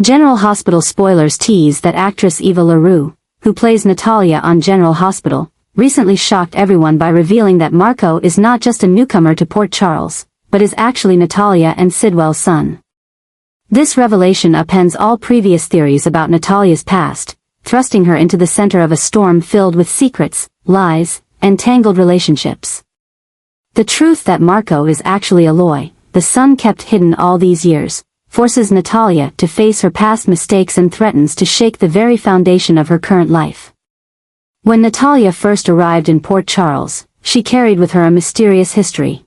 General Hospital spoilers tease that actress Eva LaRue, who plays Natalia on General Hospital, recently shocked everyone by revealing that Marco is not just a newcomer to Port Charles, but is actually Natalia and Sidwell's son. This revelation upends all previous theories about Natalia's past, thrusting her into the center of a storm filled with secrets, lies, and tangled relationships. The truth that Marco is actually Aloy, the son kept hidden all these years, forces Natalia to face her past mistakes and threatens to shake the very foundation of her current life. When Natalia first arrived in Port Charles, she carried with her a mysterious history.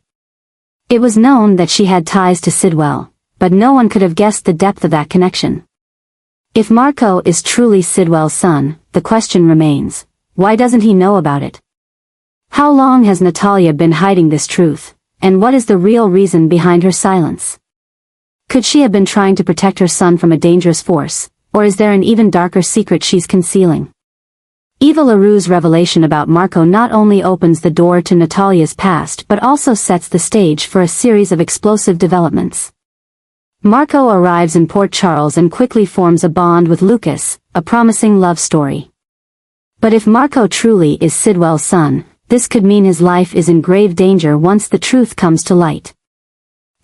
It was known that she had ties to Sidwell, but no one could have guessed the depth of that connection. If Marco is truly Sidwell's son, the question remains, why doesn't he know about it? How long has Natalia been hiding this truth, and what is the real reason behind her silence? Could she have been trying to protect her son from a dangerous force, or is there an even darker secret she's concealing? Eva LaRue's revelation about Marco not only opens the door to Natalia's past but also sets the stage for a series of explosive developments. Marco arrives in Port Charles and quickly forms a bond with Lucas, a promising love story. But if Marco truly is Sidwell's son, this could mean his life is in grave danger once the truth comes to light.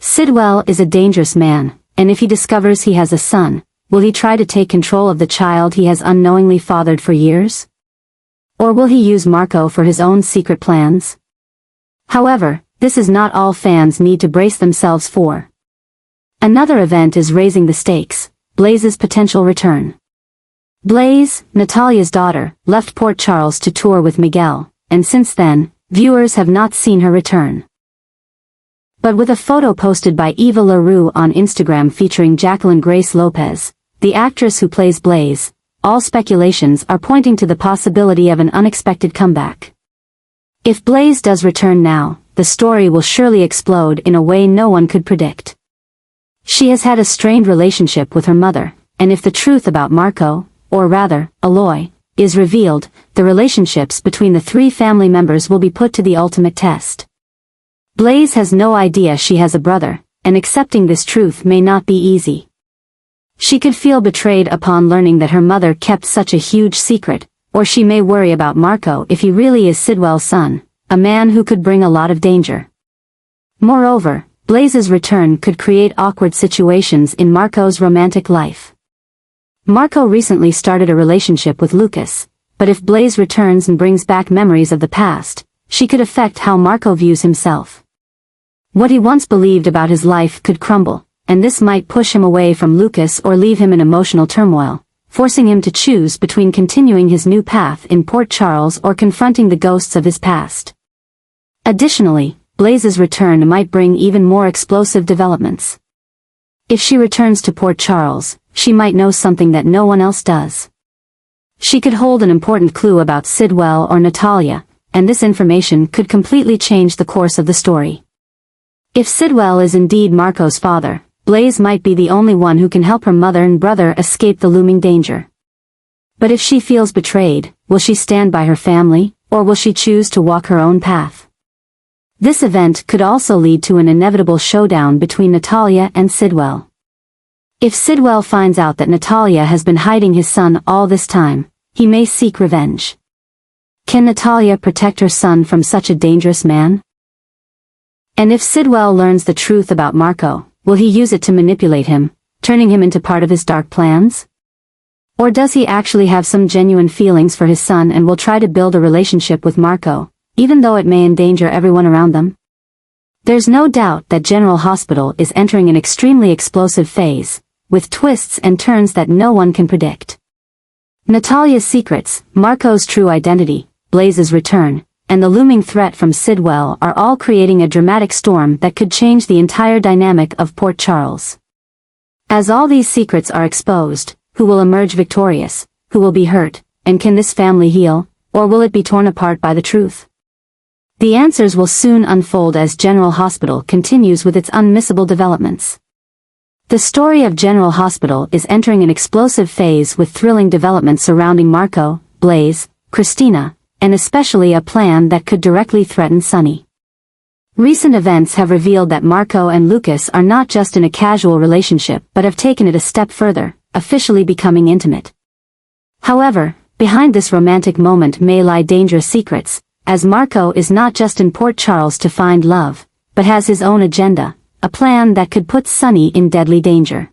Sidwell is a dangerous man, and if he discovers he has a son, will he try to take control of the child he has unknowingly fathered for years? Or will he use Marco for his own secret plans? However, this is not all fans need to brace themselves for. Another event is raising the stakes, Blaze's potential return. Blaze, Natalia's daughter, left Port Charles to tour with Miguel, and since then, viewers have not seen her return. But with a photo posted by Eva LaRue on Instagram featuring Jacqueline Grace Lopez, the actress who plays Blaze, all speculations are pointing to the possibility of an unexpected comeback. If Blaze does return now, the story will surely explode in a way no one could predict. She has had a strained relationship with her mother, and if the truth about Marco, or rather, Aloy, is revealed, the relationships between the three family members will be put to the ultimate test. Blaze has no idea she has a brother, and accepting this truth may not be easy. She could feel betrayed upon learning that her mother kept such a huge secret, or she may worry about Marco if he really is Sidwell's son, a man who could bring a lot of danger. Moreover, Blaze's return could create awkward situations in Marco's romantic life. Marco recently started a relationship with Lucas, but if Blaze returns and brings back memories of the past, she could affect how Marco views himself. What he once believed about his life could crumble, and this might push him away from Lucas or leave him in emotional turmoil, forcing him to choose between continuing his new path in Port Charles or confronting the ghosts of his past. Additionally, Blaze's return might bring even more explosive developments. If she returns to Port Charles, she might know something that no one else does. She could hold an important clue about Sidwell or Natalia, and this information could completely change the course of the story. If Sidwell is indeed Marco's father, Blaze might be the only one who can help her mother and brother escape the looming danger. But if she feels betrayed, will she stand by her family, or will she choose to walk her own path? This event could also lead to an inevitable showdown between Natalia and Sidwell. If Sidwell finds out that Natalia has been hiding his son all this time, he may seek revenge. Can Natalia protect her son from such a dangerous man? And if Sidwell learns the truth about Marco, will he use it to manipulate him, turning him into part of his dark plans? Or does he actually have some genuine feelings for his son and will try to build a relationship with Marco, even though it may endanger everyone around them? There's no doubt that General Hospital is entering an extremely explosive phase, with twists and turns that no one can predict. Natalia's secrets, Marco's true identity, Blaze's return, and the looming threat from Sidwell are all creating a dramatic storm that could change the entire dynamic of Port Charles. As all these secrets are exposed, who will emerge victorious, who will be hurt, and can this family heal, or will it be torn apart by the truth? The answers will soon unfold as General Hospital continues with its unmissable developments. The story of General Hospital is entering an explosive phase with thrilling developments surrounding Marco, Blaze, Christina, and especially a plan that could directly threaten Sonny. Recent events have revealed that Marco and Lucas are not just in a casual relationship but have taken it a step further, officially becoming intimate. However, behind this romantic moment may lie dangerous secrets, as Marco is not just in Port Charles to find love, but has his own agenda, a plan that could put Sonny in deadly danger.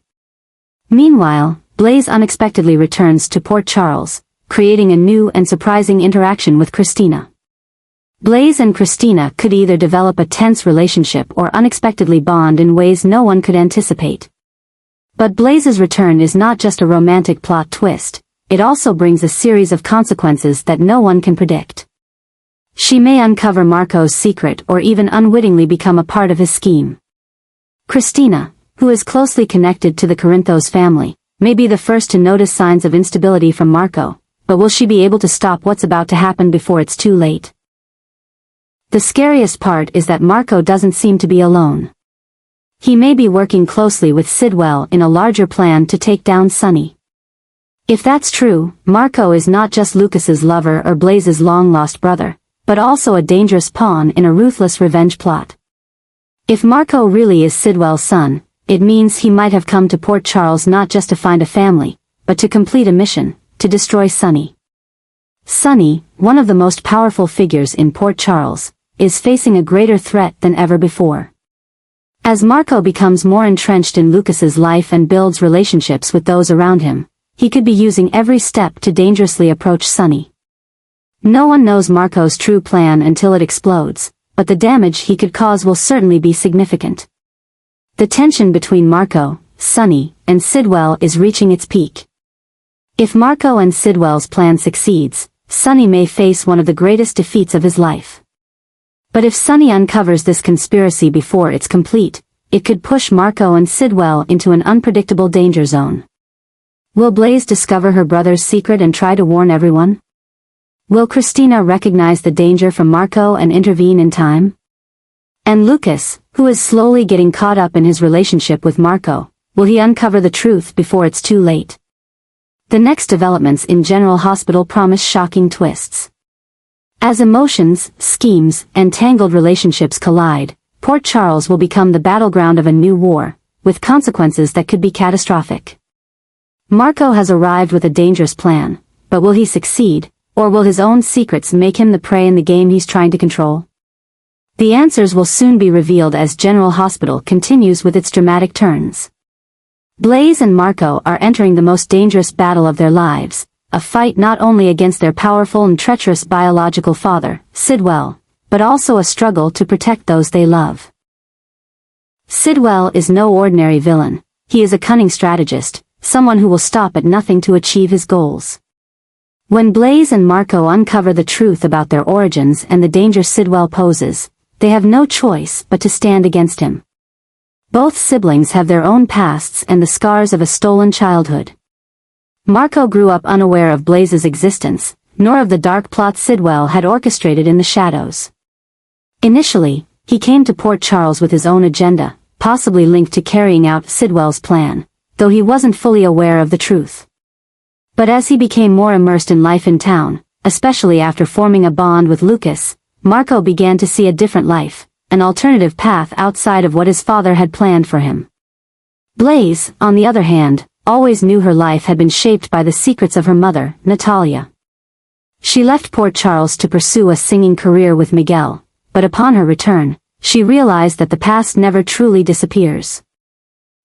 Meanwhile, Blaze unexpectedly returns to Port Charles, creating a new and surprising interaction with Christina. Blaze and Christina could either develop a tense relationship or unexpectedly bond in ways no one could anticipate. But Blaze's return is not just a romantic plot twist, it also brings a series of consequences that no one can predict. She may uncover Marco's secret or even unwittingly become a part of his scheme. Christina, who is closely connected to the Corinthos family, may be the first to notice signs of instability from Marco, but will she be able to stop what's about to happen before it's too late? The scariest part is that Marco doesn't seem to be alone. He may be working closely with Sidwell in a larger plan to take down Sonny. If that's true, Marco is not just Lucas's lover or Blaze's long-lost brother, but also a dangerous pawn in a ruthless revenge plot. If Marco really is Sidwell's son, it means he might have come to Port Charles not just to find a family, but to complete a mission, to destroy Sonny. Sonny, one of the most powerful figures in Port Charles, is facing a greater threat than ever before. As Marco becomes more entrenched in Lucas's life and builds relationships with those around him, he could be using every step to dangerously approach Sonny. No one knows Marco's true plan until it explodes, but the damage he could cause will certainly be significant. The tension between Marco, Sonny, and Sidwell is reaching its peak. If Marco and Sidwell's plan succeeds, Sonny may face one of the greatest defeats of his life. But if Sonny uncovers this conspiracy before it's complete, it could push Marco and Sidwell into an unpredictable danger zone. Will Blaze discover her brother's secret and try to warn everyone? Will Christina recognize the danger from Marco and intervene in time? And Lucas, who is slowly getting caught up in his relationship with Marco, will he uncover the truth before it's too late? The next developments in General Hospital promise shocking twists. As emotions, schemes, and tangled relationships collide, Port Charles will become the battleground of a new war, with consequences that could be catastrophic. Marco has arrived with a dangerous plan, but will he succeed, or will his own secrets make him the prey in the game he's trying to control? The answers will soon be revealed as General Hospital continues with its dramatic turns. Blaze and Marco are entering the most dangerous battle of their lives, a fight not only against their powerful and treacherous biological father, Sidwell, but also a struggle to protect those they love. Sidwell is no ordinary villain, he is a cunning strategist, someone who will stop at nothing to achieve his goals. When Blaze and Marco uncover the truth about their origins and the danger Sidwell poses, they have no choice but to stand against him. Both siblings have their own pasts and the scars of a stolen childhood. Marco grew up unaware of Blaze's existence, nor of the dark plot Sidwell had orchestrated in the shadows. Initially, he came to Port Charles with his own agenda, possibly linked to carrying out Sidwell's plan, though he wasn't fully aware of the truth. But as he became more immersed in life in town, especially after forming a bond with Lucas, Marco began to see a different life, an alternative path outside of what his father had planned for him. Blaze, on the other hand, always knew her life had been shaped by the secrets of her mother, Natalia. She left Port Charles to pursue a singing career with Miguel, but upon her return, she realized that the past never truly disappears.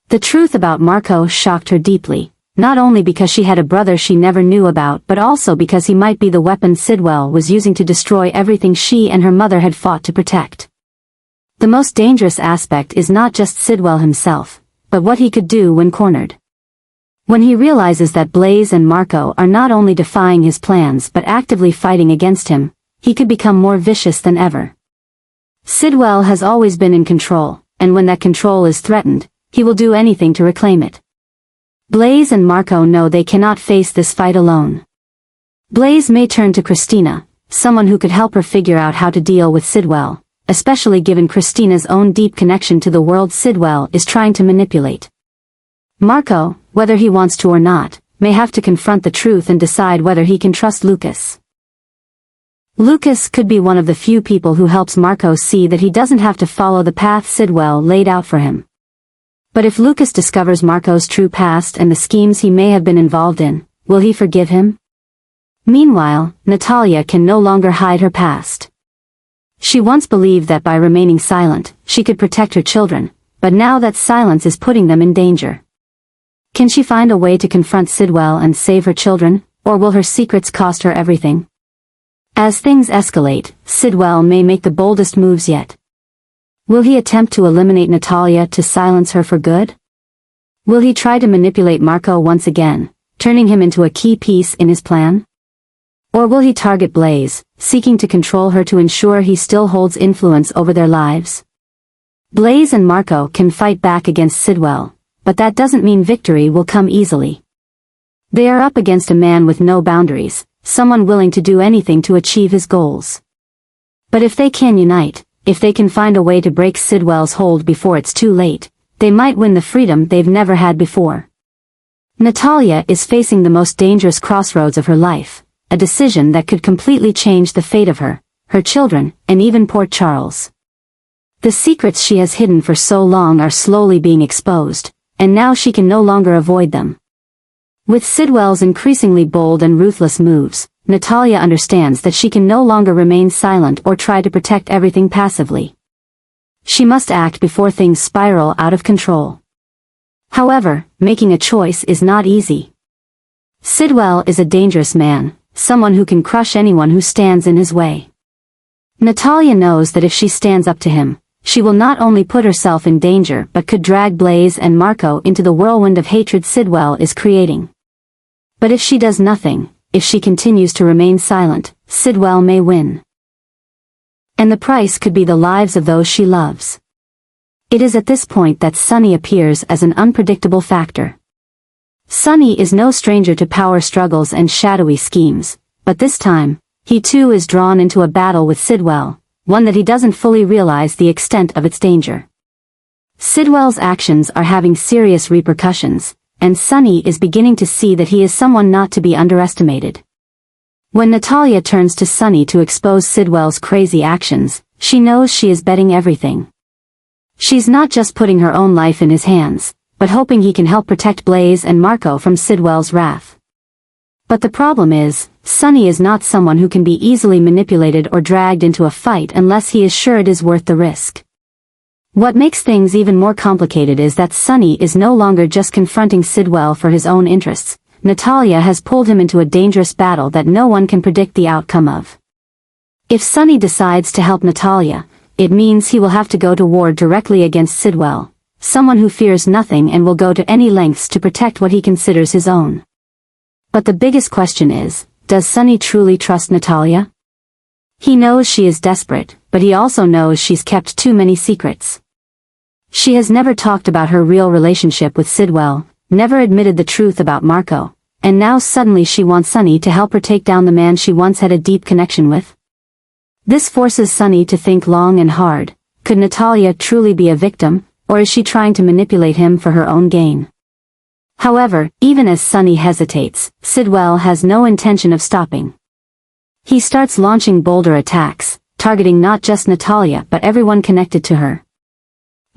The truth about Marco shocked her deeply, not only because she had a brother she never knew about but also because he might be the weapon Sidwell was using to destroy everything she and her mother had fought to protect. The most dangerous aspect is not just Sidwell himself, but what he could do when cornered. When he realizes that Blaze and Marco are not only defying his plans but actively fighting against him, he could become more vicious than ever. Sidwell has always been in control, and when that control is threatened, he will do anything to reclaim it. Blaze and Marco know they cannot face this fight alone. Blaze may turn to Christina, someone who could help her figure out how to deal with Sidwell, especially given Christina's own deep connection to the world Sidwell is trying to manipulate. Marco, whether he wants to or not, may have to confront the truth and decide whether he can trust Lucas. Lucas could be one of the few people who helps Marco see that he doesn't have to follow the path Sidwell laid out for him. But if Lucas discovers Marco's true past and the schemes he may have been involved in, will he forgive him? Meanwhile, Natalia can no longer hide her past. She once believed that by remaining silent, she could protect her children, but now that silence is putting them in danger. Can she find a way to confront Sidwell and save her children, or will her secrets cost her everything? As things escalate, Sidwell may make the boldest moves yet. Will he attempt to eliminate Natalia to silence her for good? Will he try to manipulate Marco once again, turning him into a key piece in his plan? Or will he target Blaze, seeking to control her to ensure he still holds influence over their lives? Blaze and Marco can fight back against Sidwell, but that doesn't mean victory will come easily. They are up against a man with no boundaries, someone willing to do anything to achieve his goals. But if they can unite, if they can find a way to break Sidwell's hold before it's too late, they might win the freedom they've never had before. Natalia is facing the most dangerous crossroads of her life, a decision that could completely change the fate of her, her children, and even Port Charles. The secrets she has hidden for so long are slowly being exposed, and now she can no longer avoid them. With Sidwell's increasingly bold and ruthless moves, Natalia understands that she can no longer remain silent or try to protect everything passively. She must act before things spiral out of control. However, making a choice is not easy. Sidwell is a dangerous man, someone who can crush anyone who stands in his way. Natalia knows that if she stands up to him, she will not only put herself in danger but could drag Blaze and Marco into the whirlwind of hatred Sidwell is creating. But if she does nothing, if she continues to remain silent, Sidwell may win. And the price could be the lives of those she loves. It is at this point that Sonny appears as an unpredictable factor. Sonny is no stranger to power struggles and shadowy schemes, but this time, he too is drawn into a battle with Sidwell, one that he doesn't fully realize the extent of its danger. Sidwell's actions are having serious repercussions, and Sonny is beginning to see that he is someone not to be underestimated. When Natalia turns to Sonny to expose Sidwell's crazy actions, she knows she is betting everything. She's not just putting her own life in his hands, but hoping he can help protect Blaze and Marco from Sidwell's wrath. But the problem is, Sonny is not someone who can be easily manipulated or dragged into a fight unless he is sure it is worth the risk. What makes things even more complicated is that Sonny is no longer just confronting Sidwell for his own interests. Natalia has pulled him into a dangerous battle that no one can predict the outcome of. If Sonny decides to help Natalia, it means he will have to go to war directly against Sidwell, someone who fears nothing and will go to any lengths to protect what he considers his own. But the biggest question is, does Sonny truly trust Natalia? He knows she is desperate, but he also knows she's kept too many secrets. She has never talked about her real relationship with Sidwell, never admitted the truth about Marco, and now suddenly she wants Sonny to help her take down the man she once had a deep connection with. This forces Sonny to think long and hard. Could Natalia truly be a victim, or is she trying to manipulate him for her own gain? However, even as Sonny hesitates, Sidwell has no intention of stopping. He starts launching bolder attacks, targeting not just Natalia but everyone connected to her.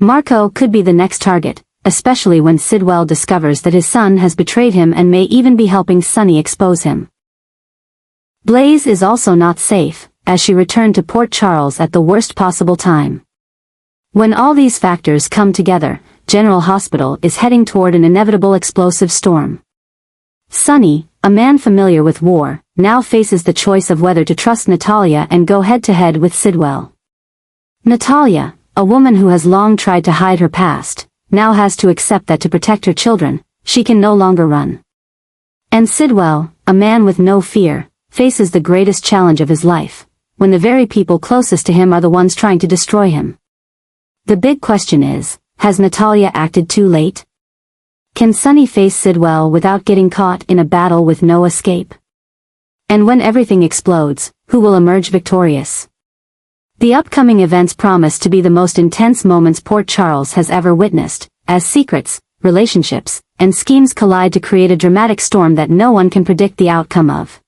Marco could be the next target, especially when Sidwell discovers that his son has betrayed him and may even be helping Sonny expose him. Blaze is also not safe, as she returned to Port Charles at the worst possible time. When all these factors come together, General Hospital is heading toward an inevitable explosive storm. Sonny, a man familiar with war, now faces the choice of whether to trust Natalia and go head-to-head with Sidwell. Natalia, a woman who has long tried to hide her past, now has to accept that to protect her children, she can no longer run. And Sidwell, a man with no fear, faces the greatest challenge of his life, when the very people closest to him are the ones trying to destroy him. The big question is, has Natalia acted too late? Can Sonny face Sidwell without getting caught in a battle with no escape? And when everything explodes, who will emerge victorious? The upcoming events promise to be the most intense moments Port Charles has ever witnessed, as secrets, relationships, and schemes collide to create a dramatic storm that no one can predict the outcome of.